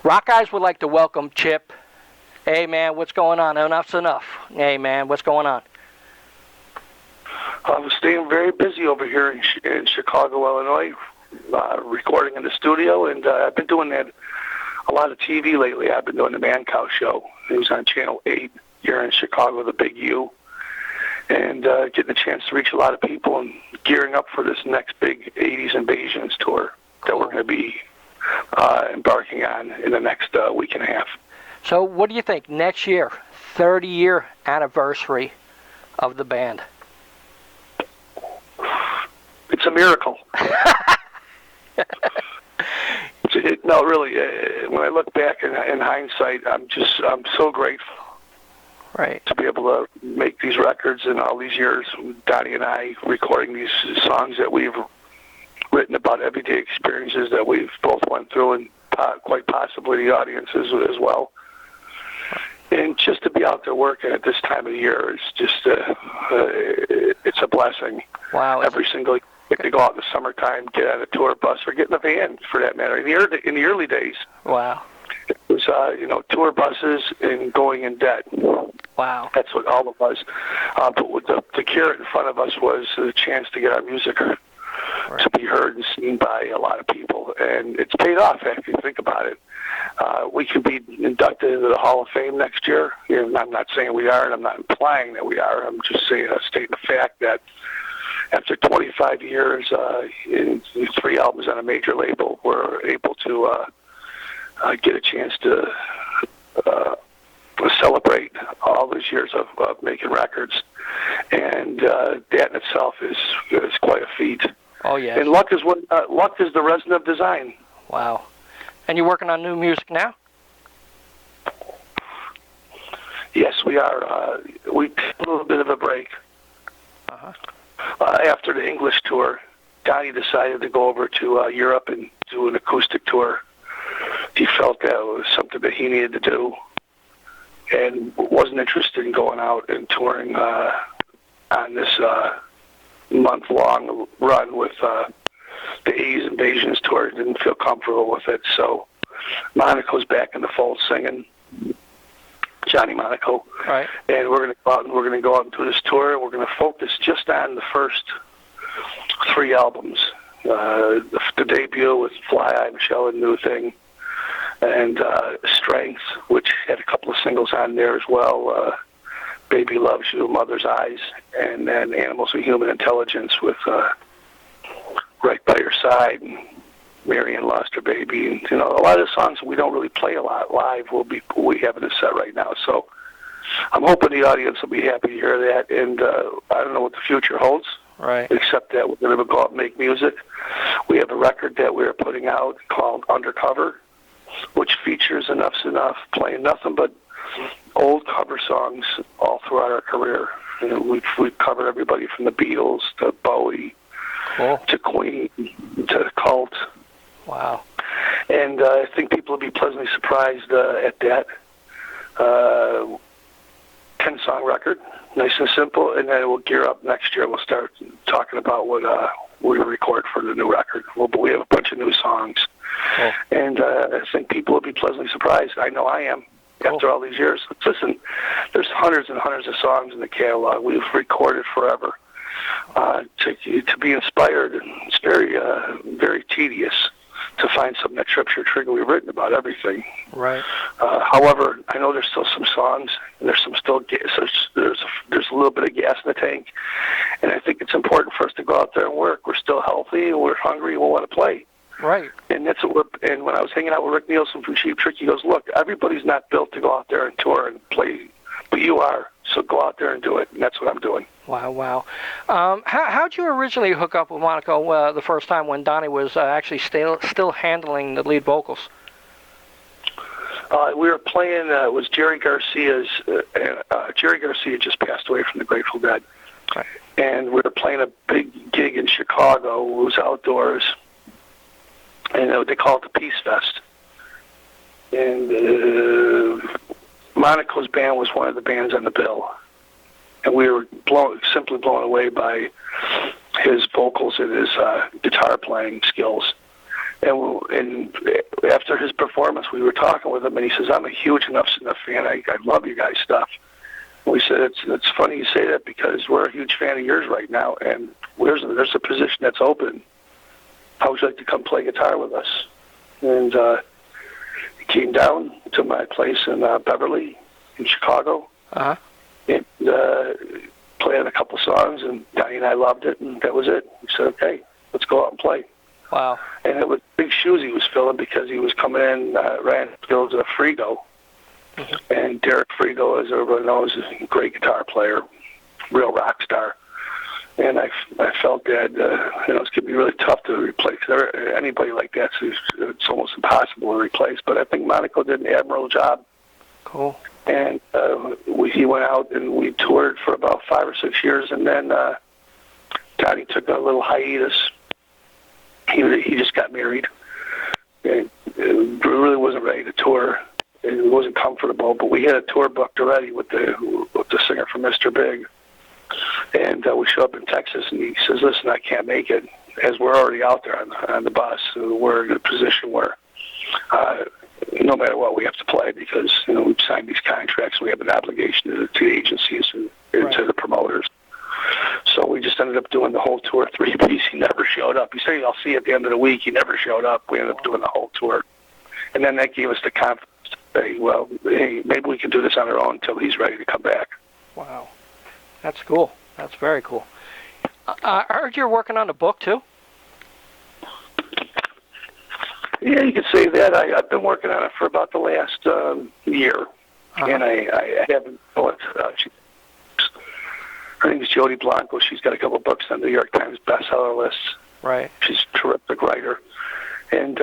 Rockeyez would like to welcome Chip. Hey, man, what's going on? Enough's enough. Hey, man, what's going on? I was staying very busy over here in Chicago, Illinois, recording in the studio, and I've been doing a lot of TV lately. I've been doing the Man Cow Show. It was on Channel 8 here in Chicago, the Big U, and getting a chance to reach a lot of people and gearing up for this next big 80s Invasions tour that we're going to be embarking on in the next week and a half. So what do you think next year, 30-year anniversary of the band? It's a miracle. No, really, when I look back in hindsight, I'm so grateful to be able to make these records in all these years, Donnie and I recording these songs that we've written about everyday experiences that we've both went through, and quite possibly the audiences as well. And just to be out there working at this time of the year is just, it's a blessing. Wow. Every single year to go out in the summertime, get on a tour bus, or get in a van for that matter. In the early days. Wow. It was, tour buses and going in debt. Wow. That's what all it was. But with the carrot in front of us was the chance to get our music to be heard and seen by a lot of people. And it's paid off if you think about it. We could be inducted into the Hall of Fame next year. I'm not saying we are, and I'm not implying that we are. I'm just saying, stating the fact that after 25 years in 3 albums on a major label, we're able to get a chance to celebrate all these years of making records. And that in itself is quite a feat. Oh, yeah. And luck is the resident of design. Wow. And you're working on new music now? Yes, we are. We took a little bit of a break. After the English tour, Donnie decided to go over to Europe and do an acoustic tour. He felt that was something that he needed to do, and wasn't interested in going out and touring on this month-long run with the 80s Invasions tour. Didn't feel comfortable with it, so Monaco's back in the fold singing. Johnny Monaco. Right. And we're going to go out and do this tour, and we're going to focus just on the first 3 albums. The debut with Fly Eye, Michelle and New Thing, and Strength, which had a couple of singles on there as well. Baby Loves You, Mother's Eyes, and then Animals and Human Intelligence with Right By Your Side, and Marianne Lost Her Baby, and a lot of the songs we don't really play a lot live. We have in a set right now, so I'm hoping the audience will be happy to hear that. And I don't know what the future holds, except that we're going to go out and make music. We have a record that we're putting out called Undercover, which features Enough's Enough, playing nothing but old cover songs all throughout our career. We've covered everybody from the Beatles to Bowie, to Queen, to Cult. Wow. And I think people will be pleasantly surprised at that 10-song record, nice and simple, and then we'll gear up next year. We'll start talking about what we record for the new record. We have a bunch of new songs, and I think people will be pleasantly surprised. I know I am. After all these years. Listen, there's hundreds and hundreds of songs in the catalog. We've recorded forever. To be inspired, and it's very tedious to find something that trips your trigger. We've written about everything. Right. However, I know there's still some songs, and there's a little bit of gas in the tank, and I think it's important for us to go out there and work. We're still healthy, and we're hungry, and we want to play. Right. And that's what and when I was hanging out with Rick Nielsen from Cheap Trick, he goes, look, everybody's not built to go out there and tour and play, but you are. So go out there and do it, and that's what I'm doing. Wow. How'd you originally hook up with Monaco the first time when Donnie was actually still handling the lead vocals? We were playing, it was Jerry Garcia's, Jerry Garcia just passed away from the Grateful Dead. Right. And we were playing a big gig in Chicago. It was outdoors. And they call it the Peace Fest. And Monaco's band was one of the bands on the bill. And we were simply blown away by his vocals and his guitar playing skills. And after his performance, we were talking with him, and he says, "I'm a huge Nuff fan. I love you guys' stuff." And we said, "It's funny you say that because we're a huge fan of yours right now, and there's a position that's open. How would you like to come play guitar with us?" And he came down to my place in Beverly, in Chicago, and played a couple songs, and Donnie and I loved it, and that was it. We said, "Okay, let's go out and play." Wow. And it was big shoes he was filling because he was coming in, ran skills at Frigo. And Derek Frigo, as everybody knows, is a great guitar player, real rock star. And I felt that, it's going to be really tough to replace. Anybody like that, it's almost impossible to replace. But I think Monaco did an admirable job. Cool. And he went out and we toured for about 5 or 6 years. And then Donnie took a little hiatus. He just got married. And really wasn't ready to tour. It wasn't comfortable, but we had a tour booked already with the singer from Mr. Big. And we show up in Texas, and he says, "Listen, I can't make it." As we're already out there on the bus, we're in a position where no matter what, we have to play because we've signed these contracts. We have an obligation to the agencies and to the promoters. So we just ended up doing the whole tour 3 weeks. He never showed up. He said, "I'll see you at the end of the week." He never showed up. We ended up doing the whole tour. And then that gave us the confidence to say, well, hey, maybe we can do this on our own until he's ready to come back. Wow. That's cool. That's very cool. I heard you're working on a book, too? Yeah, you could say that. I've been working on it for about the last year. And I haven't thought. Her name is Jody Blanco. She's got a couple books on the New York Times bestseller lists. Right. She's a terrific writer. And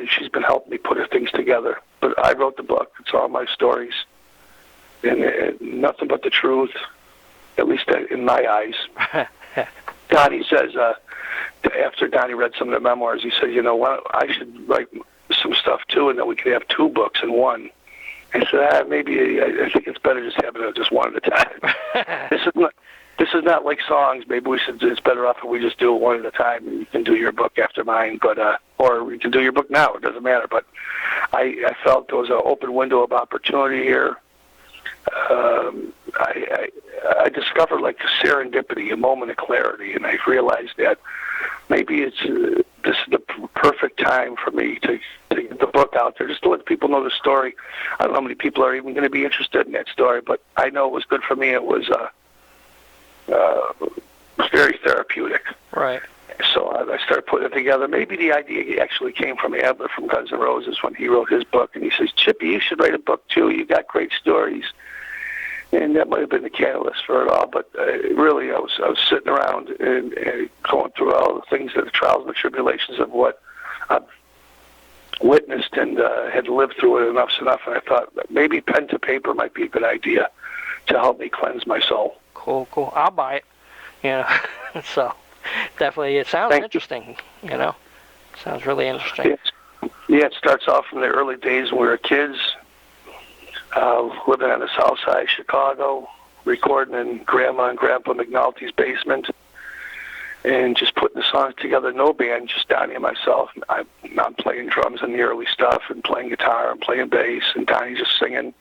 she's been helping me put things together. But I wrote the book. It's all my stories. And nothing but the truth, at least in my eyes. Donnie says, after Donnie read some of the memoirs, he said, I should write some stuff too, and then we could have 2 books in one. I said, maybe I think it's better just having it just one at a time. This is not like songs. Maybe it's better off if we just do it one at a time, and you can do your book after mine, or we can do your book now. It doesn't matter. But I felt there was an open window of opportunity here. I discovered like a serendipity, a moment of clarity, and I realized that maybe this is the perfect time for me to get the book out there, just to let people know the story. I don't know how many people are even going to be interested in that story, but I know it was good for me. It was very therapeutic. Right. So I started putting it together. Maybe the idea actually came from Adler from Guns N' Roses when he wrote his book, and he says, "Chippy, you should write a book too. You got great stories." And that might have been the catalyst for it all. But really, I was sitting around and going through all the things, the trials and the tribulations of what I've witnessed and had lived through it enough's enough. And I thought maybe pen to paper might be a good idea to help me cleanse my soul. Cool. I'll buy it. So definitely, it sounds interesting. Sounds really interesting. Yeah, it starts off from the early days when we were kids. Living on the south side of Chicago, recording in Grandma and Grandpa McNulty's basement, and just putting the songs together. No band, just Donnie and myself. I'm playing drums in the early stuff, and playing guitar, and playing bass, and Donnie just singing,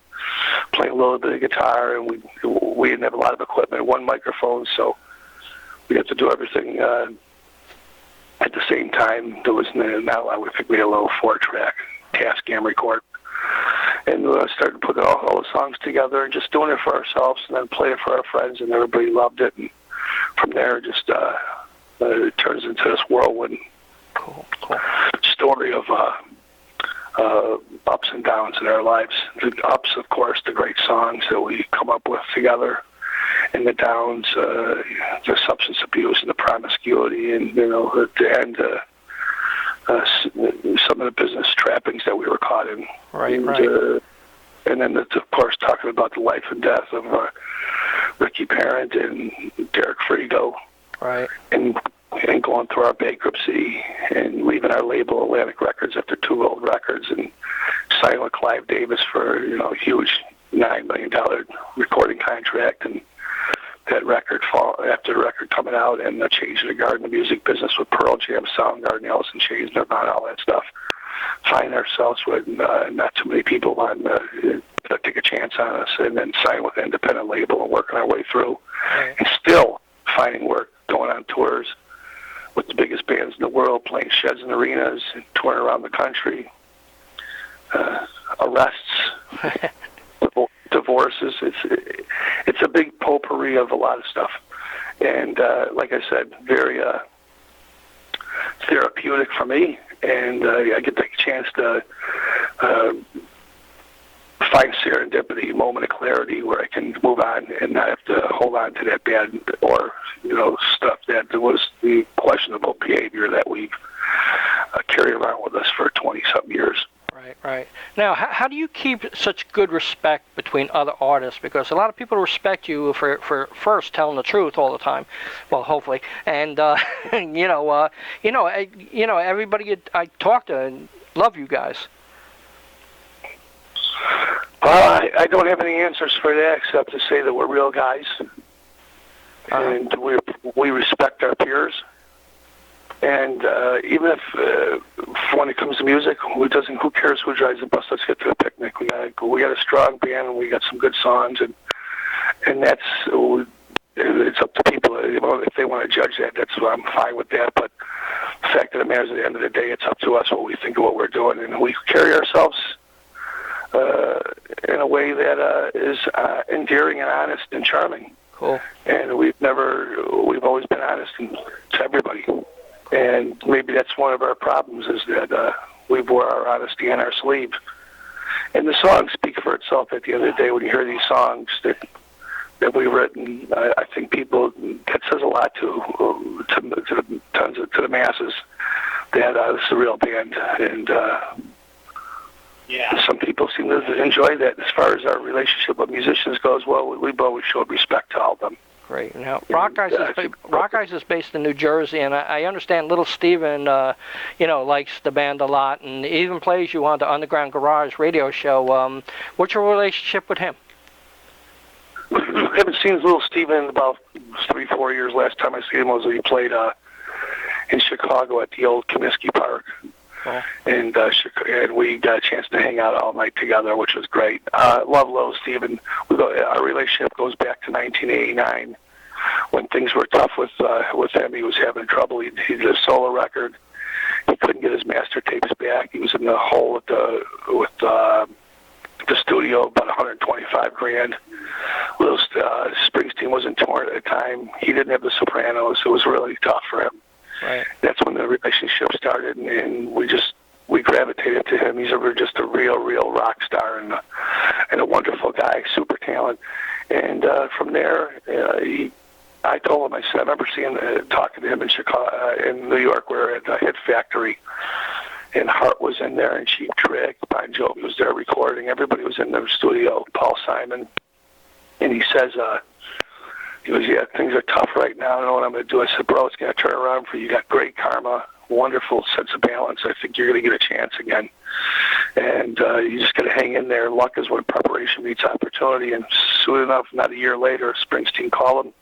playing a little bit of guitar, and we didn't have a lot of equipment, 1 microphone, so we had to do everything at the same time. There was now I would think we had a little 4-track Tascam record. And started putting all the songs together and just doing it for ourselves, and then playing it for our friends, and everybody loved it. And from there, just it turns into this whirlwind story of ups and downs in our lives. The ups, of course, the great songs that we come up with together, and the downs, the substance abuse and the promiscuity, and at the end. Some of the business trappings that we were caught in. Right. And then, of course, talking about the life and death of Ricky Parent and Derek Frigo. Right. And going through our bankruptcy and leaving our label, Atlantic Records, after 2 gold records, and signing with Clive Davis for, a huge $9 million recording contract, and that record after the record coming out, and the Change in the Garden, the music business with Pearl Jam, Soundgarden, Alice in Chains, Nirvana, all that stuff. Find ourselves with not too many people wanting to take a chance on us, and then sign with an independent label and working our way through, and still finding work, going on tours with the biggest bands in the world, playing sheds and arenas, and touring around the country. Arrests, divorces. It's a big potpourri of a lot of stuff, and like I said, very therapeutic for me. And I get the chance to find serendipity, moment of clarity, where I can move on and not have to hold on to that bad or stuff that was the questionable behavior that we've carried around with us for 20-something years. Right. Now, how do you keep such good respect between other artists? Because a lot of people respect you for first telling the truth all the time. Well, hopefully, and everybody I talk to love you guys. Well, I don't have any answers for that except to say that we're real guys, and we respect our peers. And even if when it comes to music, who cares who drives the bus? Let's get to the picnic. We got a strong band, and we got some good songs, and that's it's up to people. If they want to judge that, I'm fine with that. But the fact of the matter is, at the end of the day, it's up to us what we think of what we're doing, and we carry ourselves in a way that is endearing and honest and charming. Cool. And we've always been honest to everybody. And maybe that's one of our problems, is that we wore our honesty on our sleeve. And the songs speak for itself at the end of the day. When you hear these songs that we've written, I think that says a lot to the masses that this is a real band. And some people seem to enjoy that. As far as our relationship with musicians goes, well, we've always showed respect to all of them. Great. Now, Rockeyez is based in New Jersey, and I understand Little Steven, likes the band a lot, and even plays you on the Underground Garage radio show. What's your relationship with him? I haven't seen Little Steven in about 3-4 years. Last time I seen him was when he played in Chicago at the old Comiskey Park. Oh. And we got a chance to hang out all night together, which was great. Love Little Steven. Our relationship goes back to 1989, when things were tough with him. He was having trouble. He did a solo record. He couldn't get his master tapes back. He was in the hole with the studio, about $125,000. Little Springsteen was in tour at the time. He didn't have the Sopranos. It was really tough for him. Right. That's when the relationship started, and we gravitated to him. He's just a real rock star and a wonderful guy, super talent. And from there, I told him, I said, I remember talking to him in Chicago, in New York, where at the Hit Factory, and Hart was in there, and Cheap Trick, Bon Jovi was there recording. Everybody was in the studio, Paul Simon, and he says, he goes, yeah, things are tough right now. I don't know what I'm going to do. I said, bro, it's going to turn around for you. You got great karma, wonderful sense of balance. I think you're going to get a chance again. And you just got to hang in there. Luck is when preparation meets opportunity. And soon enough, not a year later, Springsteen called him.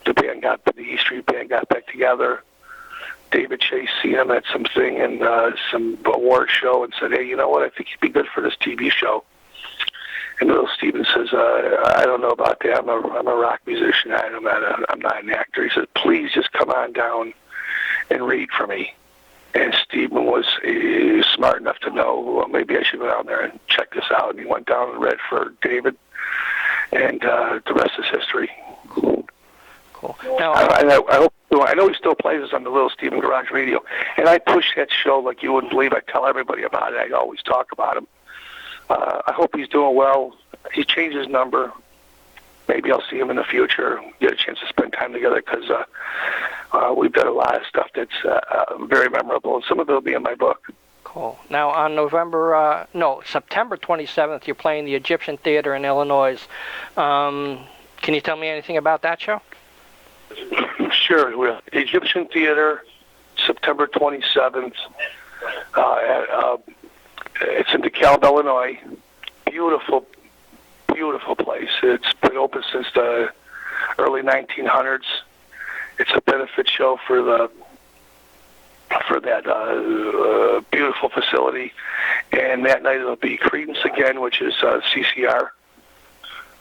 The E Street Band got back together. David Chase seen him at something and some award show and said, hey, you know what? I think you'd be good for this TV show. And Little Steven says, I don't know about that. I'm a rock musician. I'm not an actor. He said, please just come on down and read for me. And Steven was smart enough to know, well, maybe I should go down there and check this out. And he went down and read for David, and the rest is history. Cool. Now, I know he still plays us on the Little Steven Garage Radio, and I push that show like you wouldn't believe. I tell everybody about it. I always talk about him. I hope he's doing well. He changed his number. Maybe I'll see him in the future, get a chance to spend time together, because we've done a lot of stuff that's very memorable, and some of it will be in my book. Cool. Now, on September 27th, you're playing the Egyptian Theater in Illinois. Can you tell me anything about that show? Sure. Well, the Egyptian Theater, September 27th. It's in DeKalb, Illinois. Beautiful place. It's been open since the early 1900s. It's a benefit show for that beautiful facility. And that night it'll be Creedence again, which is CCR,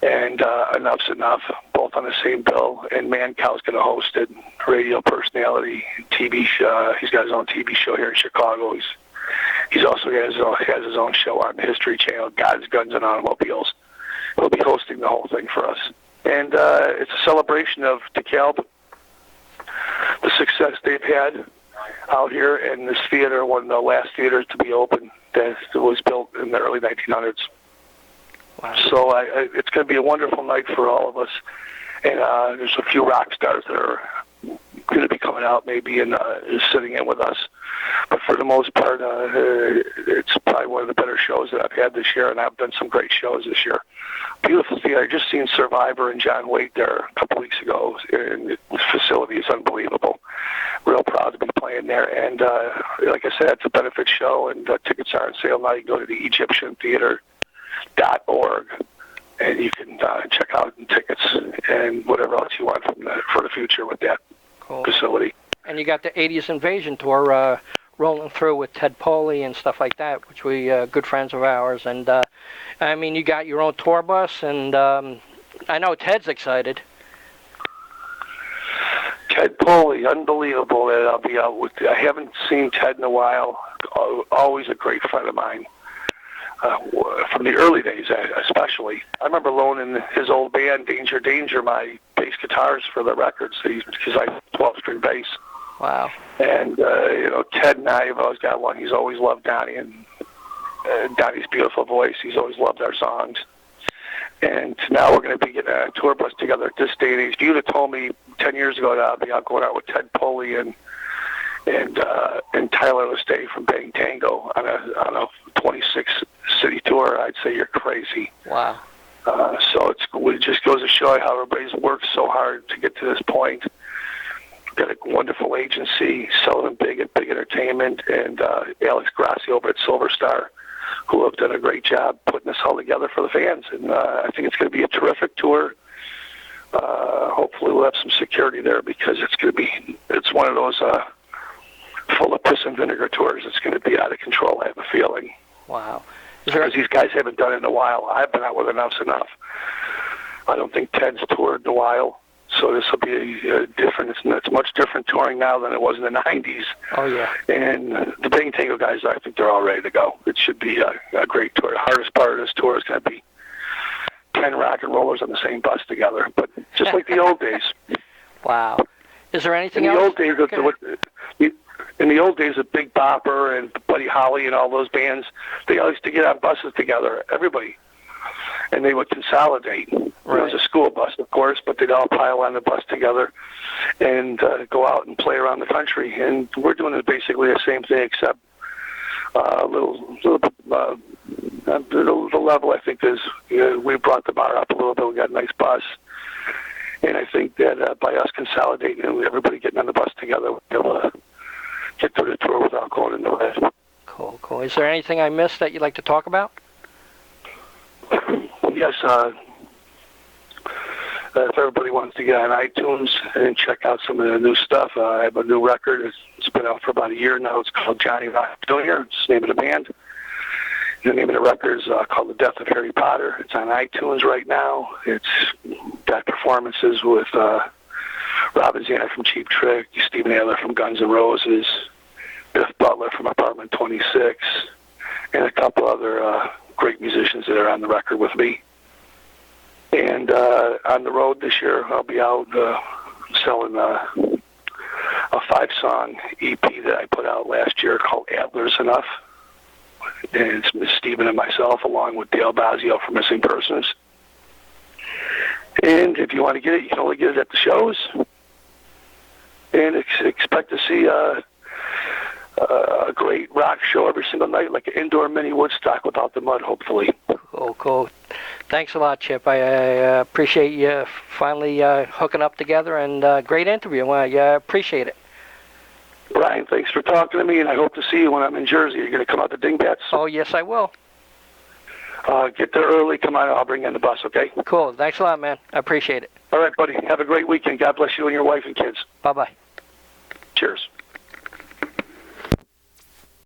and Enough's Enough, both on the same bill. And Mancow's going to host it, radio personality, TV show. He's got his own TV show here in Chicago. He's also has his own show on the History Channel, Gods, Guns, and Automobiles. He'll be hosting the whole thing for us. And it's a celebration of DeKalb, the success they've had out here, and this theater, one of the last theaters to be open that was built in the early 1900s. Wow. So it's going to be a wonderful night for all of us. And there's a few rock stars that are going to be coming out maybe and sitting in with us. But for the most part, it's probably one of the better shows that I've had this year, and I've done some great shows this year. Beautiful theater. I just seen Survivor and John Waite there a couple weeks ago, and the facility is unbelievable. Real proud to be playing there. And like I said, it's a benefit show, and tickets are on sale now. You can go to the EgyptianTheater.org, and you can check out tickets and whatever else you want for the future with that facility. And you got the 80s Invasion tour rolling through with Ted Poley and stuff like that, which we good friends of ours. And I mean, you got your own tour bus, and I know Ted's excited. Ted Poley, unbelievable that I'll be out with. I haven't seen Ted in a while. Always a great friend of mine. From the early days, especially. I remember loaning his old band, Danger Danger, my bass guitars for the records, because I have 12-string bass. Wow. And, Ted and I have always got along. He's always loved Donnie, and Donnie's beautiful voice. He's always loved our songs. And now we're going to be getting a tour bus together at this day and age. If you'd have told me 10 years ago that I'd be out going out with Ted Poley and Tyler Lestay from Bang Tango on a 26-city tour, I'd say you're crazy. Wow. So it just goes to show you how everybody's worked so hard to get to this point. We've got a wonderful agency, Sullivan Big at Big Entertainment, and Alex Grassi over at Silver Star, who have done a great job putting this all together for the fans. And I think it's going to be a terrific tour. Hopefully we'll have some security there, because it's one of those full of piss and vinegar tours. It's going to be out of control, I have a feeling. Wow. Because these guys haven't done it in a while. I've been out with Enough's Enough. I don't think Ted's toured in a while, so this will be different. It's much different touring now than it was in the 90s. Oh, yeah. And the Bang Tango guys, I think they're all ready to go. It should be a great tour. The hardest part of this tour is going to be 10 rock and rollers on the same bus together, but just like the old days. Wow. Is there anything else? In the old days, with Big Bopper and Buddy Holly and all those bands, they all used to get on buses together, everybody, and they would consolidate. Right. It was a school bus, of course, but they'd all pile on the bus together and go out and play around the country. And we're doing basically the same thing, except a little bit. The level, I think, is we brought the bar up a little bit. We got a nice bus. And I think that by us consolidating and everybody getting on the bus together, we'll be able to get through the tour without going into it. Cool. Is there anything I missed that you'd like to talk about? Yes. If everybody wants to get on iTunes and check out some of the new stuff, I have a new record. It's been out for about a year now. It's called Johnny Rock Jr. It's the name of the band. The name of the record is called The Death of Harry Potter. It's on iTunes right now. It's got performances with Robin Zander from Cheap Trick, Steven Adler from Guns N' Roses, Biff Butler from Apartment 26, and a couple other great musicians that are on the record with me. And on the road this year, I'll be out selling a 5-song EP that I put out last year called Adler's Enough. And it's Stephen and myself, along with Dale Bazio for Missing Persons. And if you want to get it, you can only get it at the shows. And expect to see a great rock show every single night, like an indoor mini Woodstock without the mud, hopefully. Cool. Thanks a lot, Chip. I appreciate you finally hooking up together, and great interview. I appreciate it. Brian, thanks for talking to me, and I hope to see you when I'm in Jersey. You're going to come out to Dingbats? Oh, yes, I will. Get there early. Come on, I'll bring you on the bus, okay? Cool. Thanks a lot, man. I appreciate it. All right, buddy. Have a great weekend. God bless you and your wife and kids. Bye-bye. Cheers.